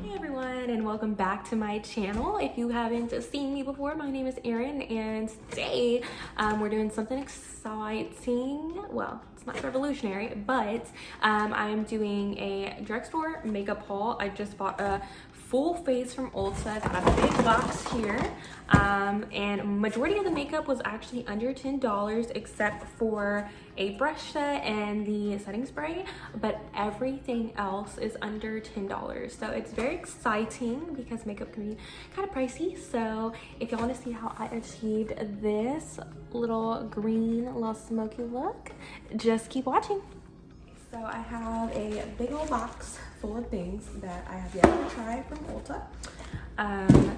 Hey everyone, and welcome back to my channel. If you haven't seen me before, my name is Erin, and today we're doing something exciting. Well, it's not revolutionary, but I'm doing a drugstore makeup haul. I just bought a full face from Ulta. I got a big box here, and majority of the makeup was actually under $10 except for a brush set and the setting spray, but everything else is under $10. So it's very exciting because makeup can be kind of pricey. So if y'all want to see how I achieved this little green, little smoky look, just keep watching. So I have a big old box full of things that I have yet to try from Ulta.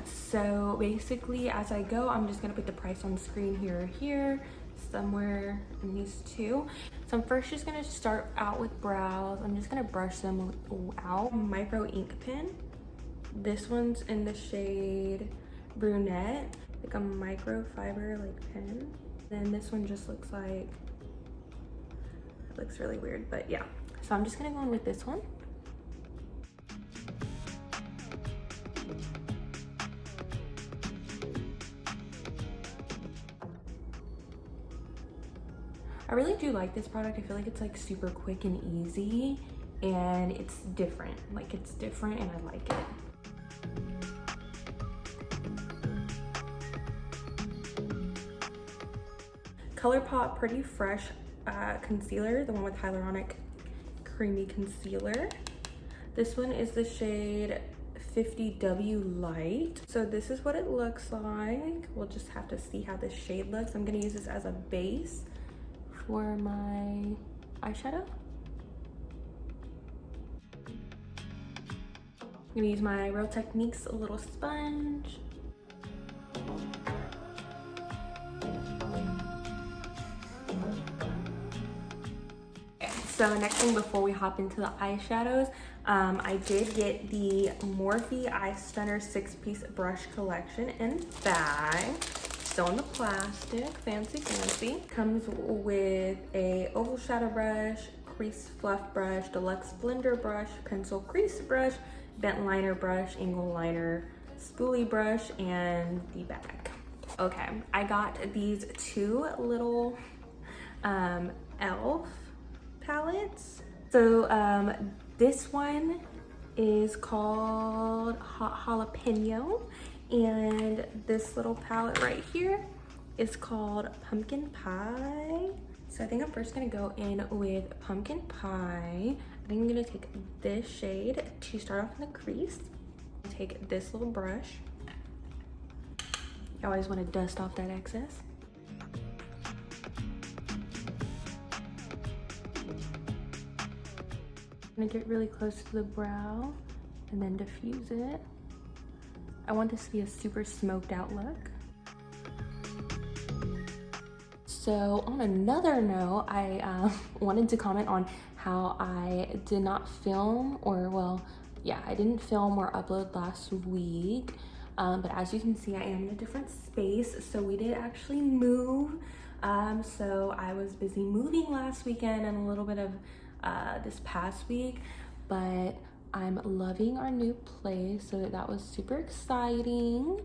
So basically as I go, I'm just gonna put the price on the screen here or here, somewhere in these two. So I'm first just gonna start out with brows. I'm just gonna brush them out. Micro ink pen. This one's in the shade brunette, like a microfiber like pen. Then this one just looks like, it looks really weird, but yeah. So I'm just gonna go in with this one. I really do like this product. I feel like it's like super quick and easy, and it's different. Like it's different and I like it. ColourPop Pretty Fresh concealer, the one with hyaluronic creamy concealer. This one is the shade 50W Light. So this is what it looks like. We'll just have to see how this shade looks. I'm gonna use this as a base for my eyeshadow. I'm gonna use my Real Techniques little sponge. So next thing before we hop into the eyeshadows, I did get the Morphe Eye Stunner 6-piece brush collection in bag. Still in the plastic, fancy, fancy. Comes with a oval shadow brush, crease fluff brush, deluxe blender brush, pencil crease brush, bent liner brush, angle liner, spoolie brush, and the bag. Okay, I got these two little e.l.f. palettes. So this one is called Hot Jalapeno, and this little palette right here is called Pumpkin Pie. So I think I'm first gonna go in with Pumpkin Pie. I think I'm gonna take this shade to start off in the crease. Take this little brush. You always want to dust off that excess. I'm gonna get really close to the brow and then diffuse it. I want this to be a super smoked out look. So on another note, I wanted to comment on how I did not film, or well, yeah, I didn't film or upload last week. But as you can see, I am in a different space. So we did actually move. So I was busy moving last weekend and a little bit of this past week, but I'm loving our new place, so that was super exciting.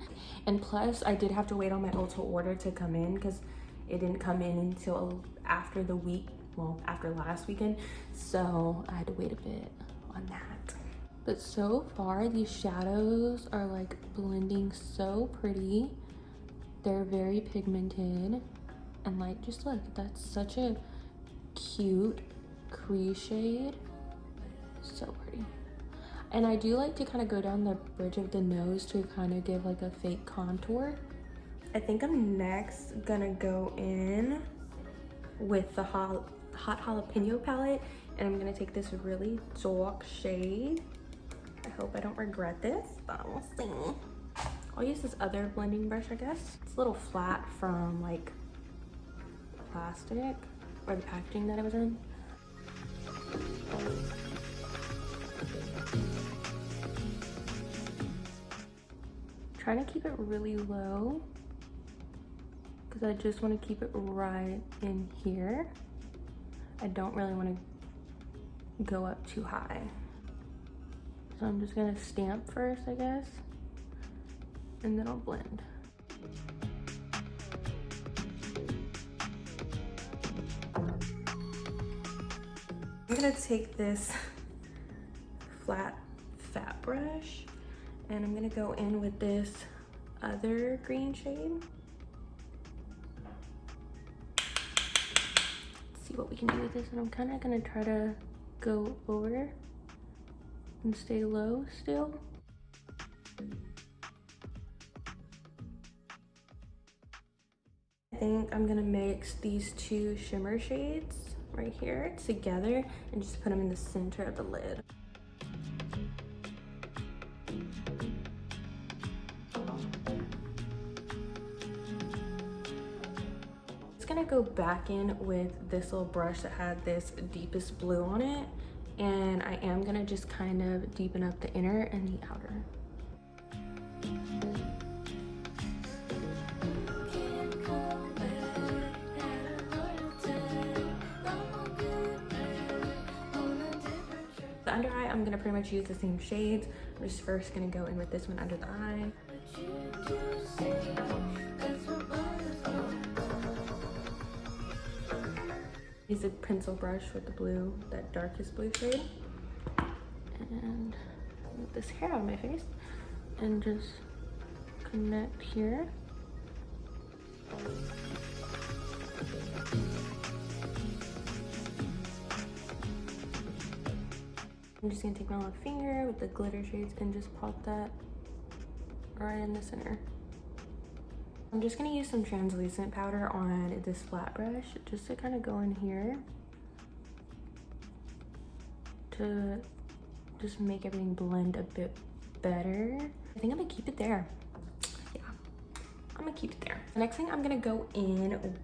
And plus I did have to wait on my Ulta order to come in because it didn't come in until after the week, well, after last weekend, so I had to wait a bit on that. But so far these shadows are like blending so pretty. They're very pigmented, and like, just look, that's such a cute crease shade. So pretty. And I do like to kind of go down the bridge of the nose to kind of give like a fake contour. I think I'm next gonna go in with the Hot Jalapeno palette, and I'm gonna take this really dark shade. I hope I don't regret this, but we'll see. I'll use this other blending brush, I guess. It's a little flat from like plastic or the packaging that it was in. Trying to keep it really low because I just want to keep it right in here. I don't really want to go up too high. So I'm just gonna stamp first, I guess, and then I'll blend. I'm gonna take this flat fat brush and I'm gonna go in with this other green shade. Let's see what we can do with this, and I'm kind of gonna try to go over and stay low still. I think I'm gonna mix these two shimmer shades right here together and just put them in the center of the lid. Just gonna go back in with this little brush that had this deepest blue on it, and I am gonna just kind of deepen up the inner and the outer. The under eye, I'm gonna pretty much use the same shades. I'm just first gonna go in with this one under the eye. Use a pencil brush with the blue, that darkest blue shade. And move this hair out of my face and just connect here. I'm just gonna take my little finger with the glitter shades and just pop that right in the center. I'm just gonna use some translucent powder on this flat brush just to kind of go in here to just make everything blend a bit better. I think I'm gonna keep it there. Yeah, I'm gonna keep it there. The next thing I'm gonna go in with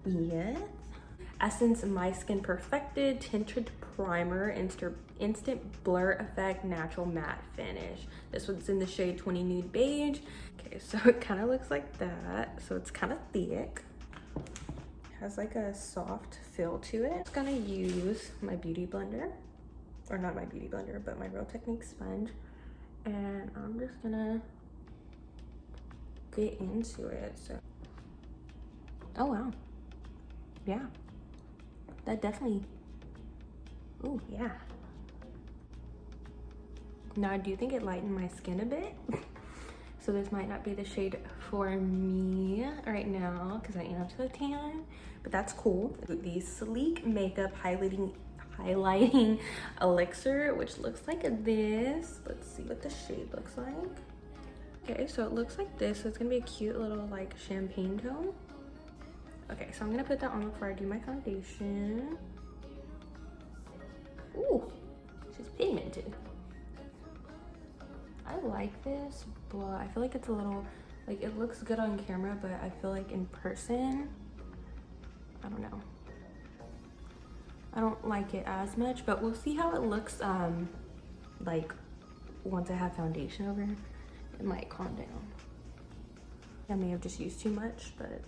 Essence My Skin Perfected Tinted Primer Instant Blur Effect Natural Matte Finish. This one's in the shade 20 Nude Beige. Okay, so it kind of looks like that. So it's kind of thick. It has like a soft feel to it. I'm just gonna use my beauty blender, or not my beauty blender, but my Real Technique sponge. And I'm just gonna get into it. So, oh wow, yeah. That definitely, ooh, yeah. Now I do think it lightened my skin a bit. So this might not be the shade for me right now because I am still tan, but that's cool. The Sleek Makeup Highlighting Elixir, which looks like this. Let's see what the shade looks like. Okay, so it looks like this. So it's gonna be a cute little like champagne tone. Okay, so I'm gonna put that on before I do my foundation. Ooh, she's pigmented. I like this, but I feel like it's a little, like it looks good on camera, but I feel like in person, I don't know. I don't like it as much, but we'll see how it looks like once I have foundation over. It might calm down. I may have just used too much, but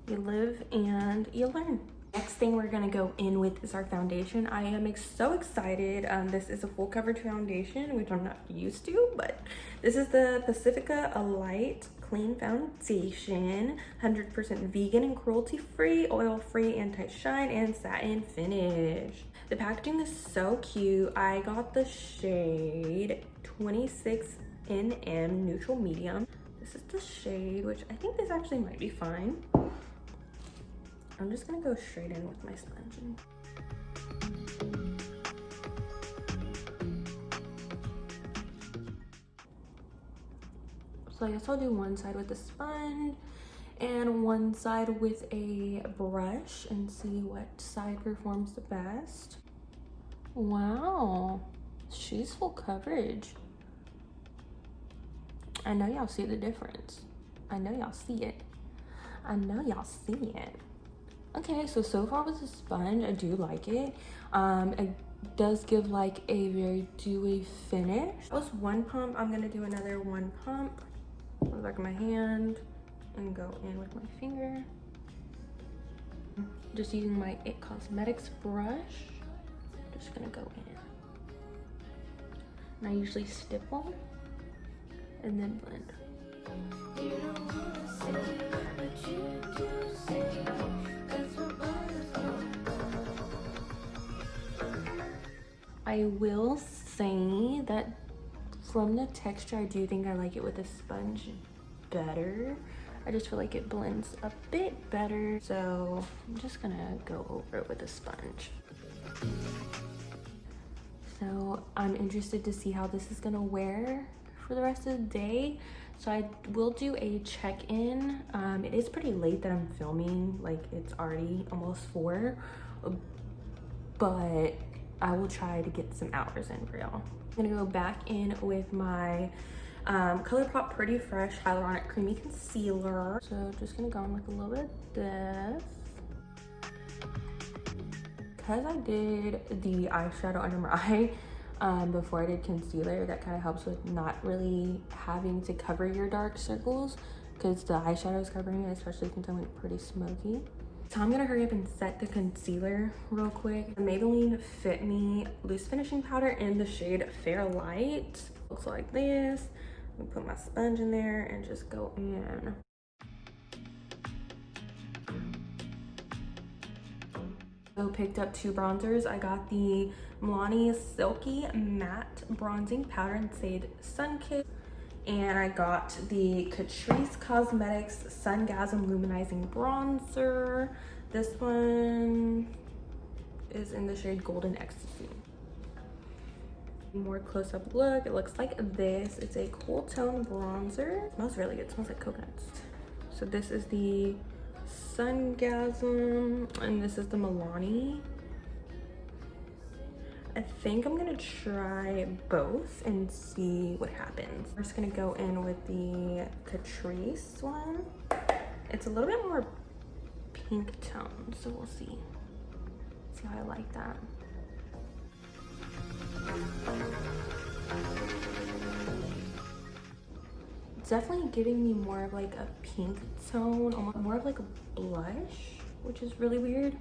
you live and you learn. Next thing we're gonna go in with is our foundation. I am so excited. This is a full coverage foundation, which I'm not used to, but this is the Pacifica A Light Clean Foundation, 100% vegan and cruelty-free, oil-free, anti-shine, and satin finish. The packaging is so cute. I got the shade 26NM Neutral Medium. This is the shade, which I think this actually might be fine. I'm just gonna go straight in with my sponge. So I guess I'll do one side with the sponge and one side with a brush and see what side performs the best. Wow, she's full coverage. I know y'all see the difference. I know y'all see it. I know y'all see it. Okay, so far with the sponge, I do like it. It does give like a very dewy finish. That was one pump. I'm gonna do another one pump on the back of my hand and go in with my finger. Just using my It Cosmetics brush. Just gonna go in. And I usually stipple and then blend. I will say that from the texture, I do think I like it with a sponge better. I just feel like it blends a bit better. So I'm just gonna go over it with a sponge. So I'm interested to see how this is gonna wear for the rest of the day. So I will do a check-in. It is pretty late that I'm filming, like it's already almost 4, but I will try to get some hours in for y'all. I'm gonna go back in with my ColourPop Pretty Fresh Hyaluronic Creamy Concealer. So just gonna go in with a little bit of this. Because I did the eyeshadow under my eye before I did concealer, that kind of helps with not really having to cover your dark circles because the eyeshadow is covering it, especially since I went pretty smoky. So I'm gonna hurry up and set the concealer real quick. The Maybelline Fit Me Loose Finishing Powder in the shade Fair Light. Looks like this. I'm gonna put my sponge in there and just go in. So picked up 2 bronzers. I got the Milani Silky Matte Bronzing Powder in shade Sun Kiss. And I got the Catrice Cosmetics Sungasm Luminizing Bronzer. This one is in the shade Golden Ecstasy. More close-up look. It looks like this. It's a cool tone bronzer. It smells really good. It smells like coconuts. So this is the Sungasm, and this is the Milani. I think I'm gonna try both and see what happens. I'm just gonna go in with the Catrice one. It's a little bit more pink tone, so we'll see. See how I like that. It's definitely giving me more of like a pink tone, almost more of like a blush, which is really weird.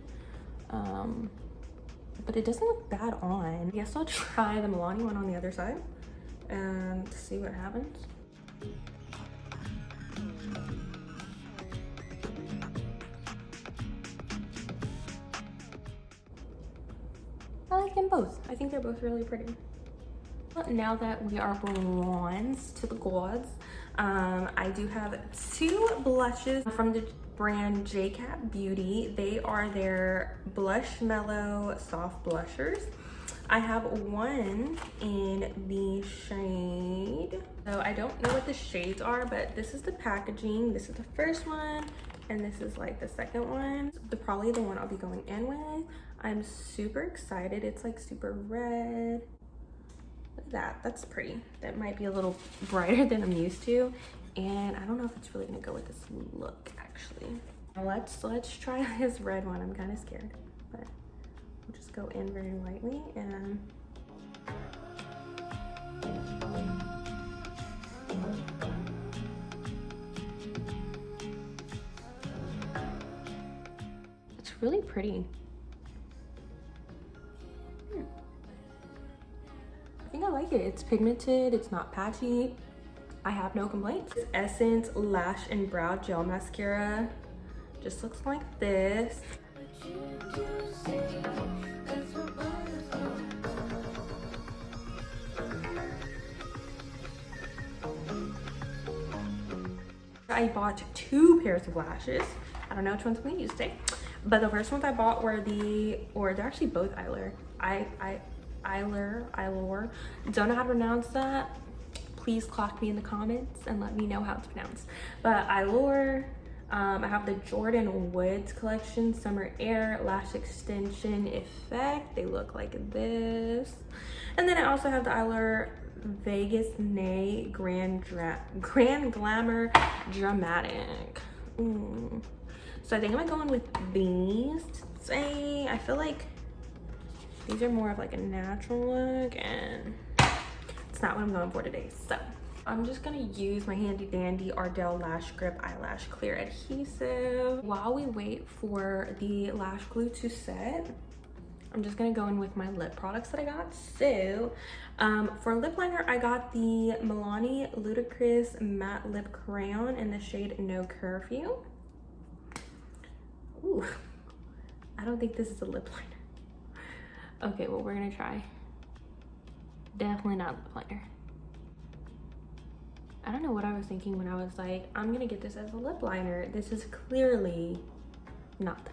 But it doesn't look bad on. I guess I'll try the Milani one on the other side and see what happens. I like them both. I think they're both really pretty. Now that we are bronzed to the gods, I do have 2 blushes from the brand JCat Beauty. They are their Blush Mellow Soft Blushers. I have one in the shade, so I don't know what the shades are, but this is the packaging. This is the first one, and this is like the second one. Probably the one I'll be going in with. I'm super excited. It's like super red. Look at that, that's pretty. That might be a little brighter than I'm used to. And I don't know if it's really gonna go with this look, actually. Now let's try this red one. I'm kind of scared, but we'll just go in very lightly and it's really pretty. I think I like it. It's pigmented, it's not patchy. I have no complaints. This Essence Lash and Brow Gel Mascara just looks like this. I bought 2 pairs of lashes. I don't know which ones I'm gonna use today, but the first ones I bought were they're actually both Eylure. Eylure. Don't know how to pronounce that. Please clock me in the comments and let me know how it's pronounced. But Eylure, I have the Jordyn Woods collection Summer Air Lash Extension Effect. They look like this. And then I also have the Eylure Vegas Nay Grand Glamour Dramatic. So I think I'm going with these today. I feel like these are more of like a natural look, and it's not what I'm going for today. So I'm just gonna use my handy dandy Ardell Lash Grip Eyelash Clear Adhesive. While we wait for the lash glue to set, I'm just gonna go in with my lip products that I got. So for lip liner, I got the Milani Ludicrous Matte Lip Crayon in the shade No Curfew. Ooh, I don't think this is a lip liner. Okay, well, we're gonna try. Definitely not lip liner. I don't know what I was thinking when I was like, I'm gonna get this as a lip liner. This is clearly not.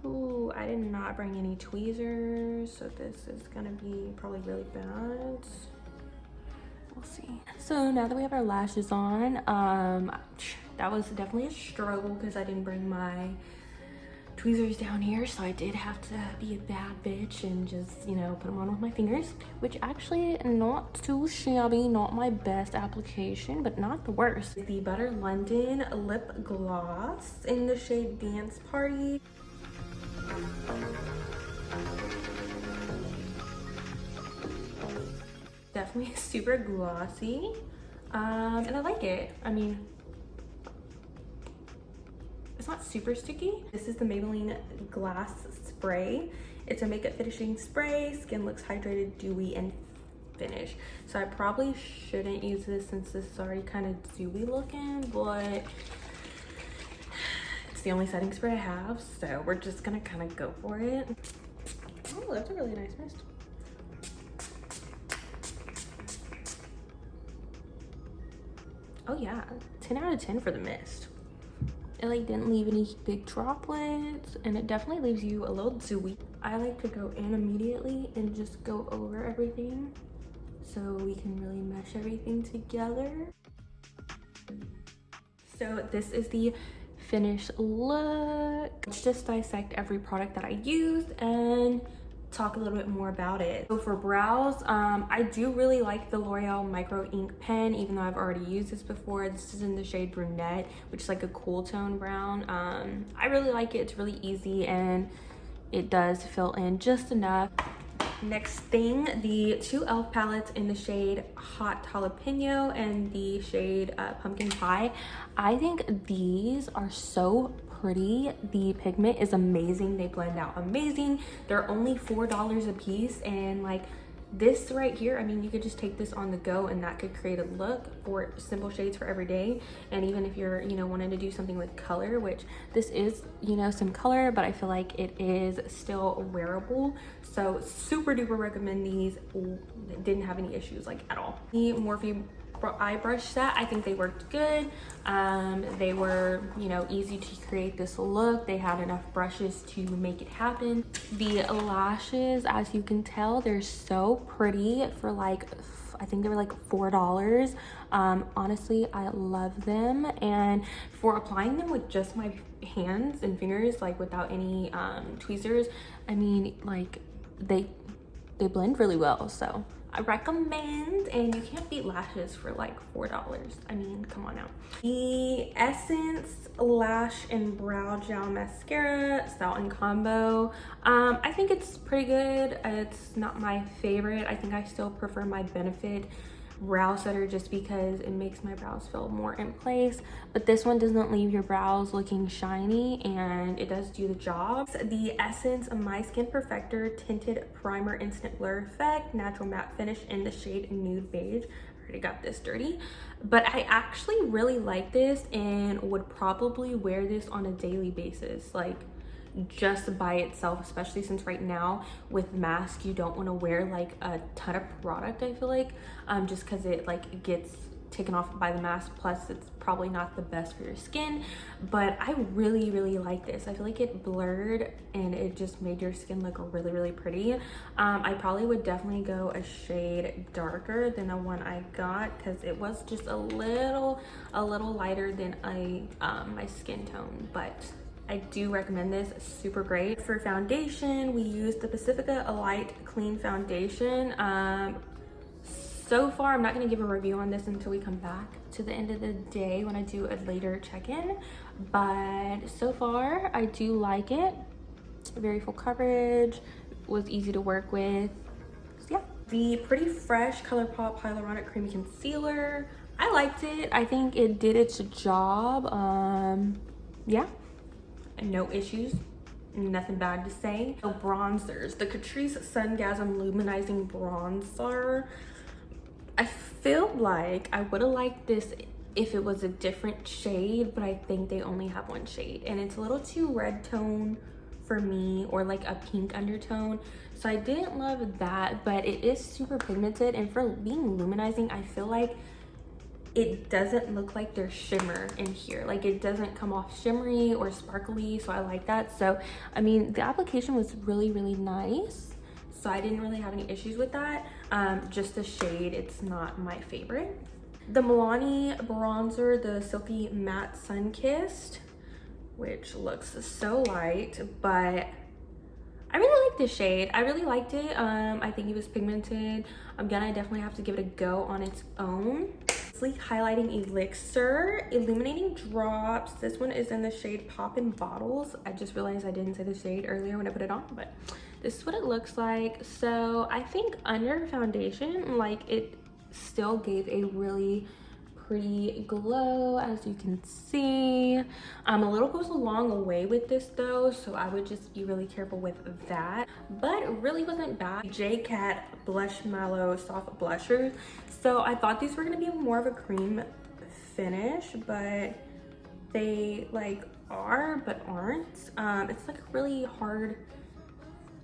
Ooh, I did not bring any tweezers, so this is gonna be probably really bad. We'll see. So now that we have our lashes on, that was definitely a struggle because I didn't bring my tweezers down here, so I did have to be a bad bitch and just, you know, put them on with my fingers, which actually not too shabby, not my best application, but not the worst. The Butter London lip gloss in the shade Dance Party. Definitely super glossy, and I like it. I mean, it's not super sticky. This is the Maybelline Glass Spray. It's a makeup finishing spray. Skin looks hydrated, dewy, and finish. So I probably shouldn't use this since this is already kind of dewy looking, but it's the only setting spray I have, so we're just gonna kind of go for it. Oh, that's a really nice mist. Oh yeah, 10 out of 10 for the mist. It like didn't leave any big droplets, and it definitely leaves you a little dewy. I like to go in immediately and just go over everything so we can really mesh everything together. So this is the finished look. Let's just dissect every product that I used and talk a little bit more about it. So for brows, I do really like the L'Oreal Micro Ink Pen, even though I've already used this before. This is in the shade Brunette, which is like a cool tone brown. I really like it. It's really easy and it does fill in just enough. Next thing, the two e.l.f. palettes in the shade Hot Jalapeno and the shade Pumpkin Pie. I think these are so pretty. The pigment is amazing. They blend out amazing. They're only $4 a piece, and like this right here, I mean, you could just take this on the go and that could create a look for simple shades for every day. And even if you're, you know, wanting to do something with color, which this is, you know, some color, but I feel like it is still wearable. So super duper recommend these. Didn't have any issues like at all. The Morphe eye brush set, I think they worked good. They were, you know, easy to create this look. They had enough brushes to make it happen. The lashes, as you can tell, they're so pretty for like, I think they were like $4. Honestly, I love them. And for applying them with just my hands and fingers, like without any tweezers, I mean, like they blend really well. So I recommend, and you can't beat lashes for like $4. I mean, come on now. The Essence Lash and Brow Gel Mascara, Salt and Combo. I think it's pretty good. It's not my favorite. I think I still prefer my Benefit brow setter just because it makes my brows feel more in place, but this one doesn't leave your brows looking shiny and it does do the job. The Essence My Skin Perfector Tinted Primer Instant Blur Effect Natural Matte Finish in the shade Nude Beige. I already got this dirty, but I actually really like this and would probably wear this on a daily basis, like just by itself, especially since right now with masks you don't want to wear like a ton of product. I feel like just because it like gets taken off by the mask, plus it's probably not the best for your skin, but I really like this. I feel like it blurred and it just made your skin look really pretty. I probably would definitely go a shade darker than the one I got because it was just a little lighter than my skin tone, but I do recommend this. Super great. For foundation, we used the Pacifica Light Clean Foundation. So far, I'm not going to give a review on this until we come back to the end of the day when I do a later check-in. But so far, I do like it. Very full coverage. Was easy to work with. So yeah. The Pretty Fresh ColourPop Hyaluronic Creamy Concealer. I liked it. I think it did its job. Yeah, no issues. Nothing bad to say. So bronzers, the Catrice Sungasm Luminizing Bronzer. I feel like I would have liked this if it was a different shade, but I think they only have one shade and it's a little too red tone for me, or like a pink undertone. So I didn't love that, but it is super pigmented, and for being luminizing, I feel like it doesn't look like there's shimmer in here. Like it doesn't come off shimmery or sparkly, so I like that. So I mean, the application was really nice, so I didn't really have any issues with that. Just the shade, it's not my favorite. The Milani bronzer, the Silky Matte Sun-Kissed, which looks so light, but I really like this shade. I really liked it. I think it was pigmented. Again, I definitely have to give it a go on its own. Sleek Highlighting Elixir Illuminating Drops. This one is in the shade Poppin' Bottles. I just realized I didn't say the shade earlier when I put it on, but this is what it looks like. So I think under foundation, like, it still gave a really pretty glow, as you can see. A little goes a long way with this though, so I would just be really careful with that, but it really wasn't bad. J-Cat Blush Mallow Soft Blusher. So I thought these were gonna be more of a cream finish, but they like are but aren't. It's like a really hard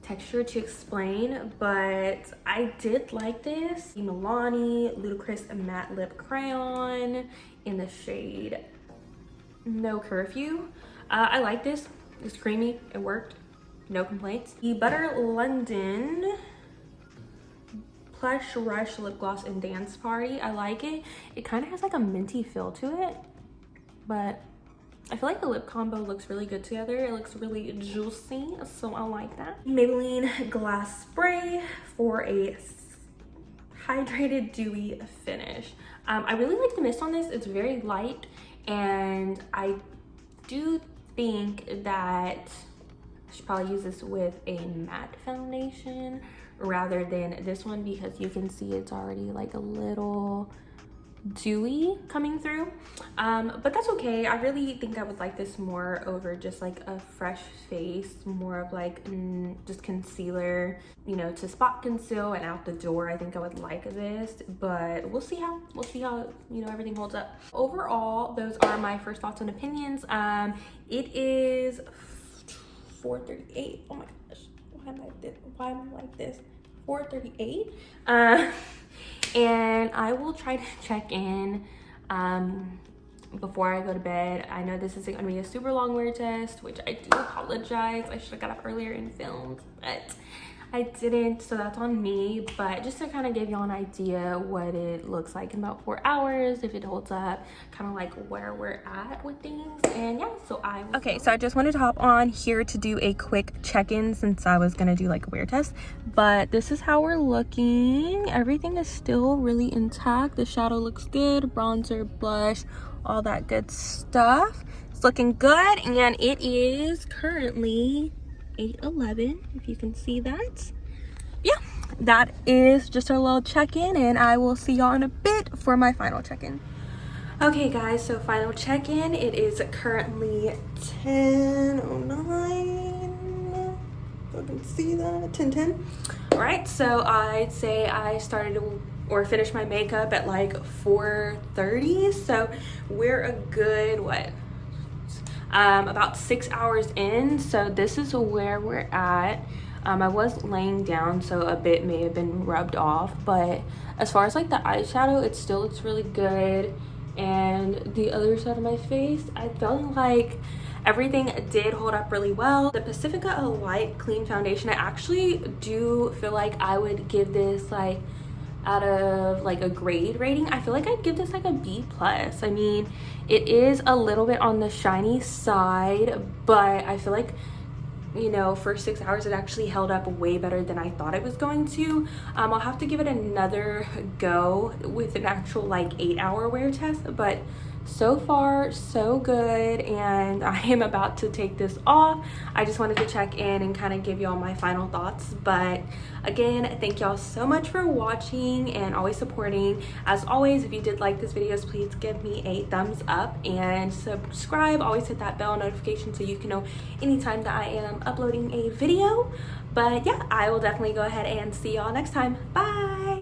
texture to explain, but I did like this. The Milani Ludicrous Matte Lip Crayon in the shade No Curfew. I like this. It's creamy. It worked. No complaints. The Butter London Plush Rush Lip Gloss in Dance Party. I like it. It kind of has like a minty feel to it, but I feel like the lip combo looks really good together. It looks really juicy, so I like that. Maybelline Glass Spray for a hydrated dewy finish. I really like the mist on this. It's very light, and I do think that I should probably use this with a matte foundation rather than this one, because you can see it's already like a little dewy coming through, but that's okay. I really think I would like this more over just like a fresh face, more of like just concealer, you know, to spot conceal and out the door. I think I would like this, but we'll see how you know, everything holds up. Overall, those are my first thoughts and opinions. It is 4:38. Oh my gosh, why am I like this? 4:38. And I will try to check in before I go to bed. I know this isn't gonna be a super long wear test, which I do apologize. I should have got up earlier and filmed, but I didn't, so that's on me. But just to kind of give y'all an idea what it looks like in about 4 hours, if it holds up, kind of like where we're at with things. And yeah, so okay, so I just wanted to hop on here to do a quick check-in since I was gonna do like a wear test. But this is how we're looking. Everything is still really intact. The shadow looks good, bronzer, blush, all that good stuff. It's looking good, and it is currently 8:11, if you can see that. Yeah, that is just a little check-in, and I will see y'all in a bit for my final check-in. Okay guys, so final check-in. It is currently 10:09. You can see that, 10:10. All right, so I'd say I started or finished my makeup at like 4:30, so we're a good about 6 hours in. So this is where we're at. I was laying down, so a bit may have been rubbed off, but as far as like the eyeshadow, it still looks really good. And the other side of my face, I felt like everything did hold up really well. The Pacifica Light Clean Foundation, I actually do feel like I would give this like out of like a grade rating. I feel like I'd give this like a B+. I mean, it is a little bit on the shiny side, but I feel like, you know, for 6 hours it actually held up way better than I thought it was going to. I'll have to give it another go with an actual like 8-hour wear test, but so far so good, and I am about to take this off. I just wanted to check in and kind of give y'all my final thoughts. But again, thank y'all so much for watching and always supporting. As always, if you did like this video, please give me a thumbs up and subscribe. Always hit that bell notification so you can know anytime that I am uploading a video. But yeah, I will definitely go ahead and see y'all next time. Bye.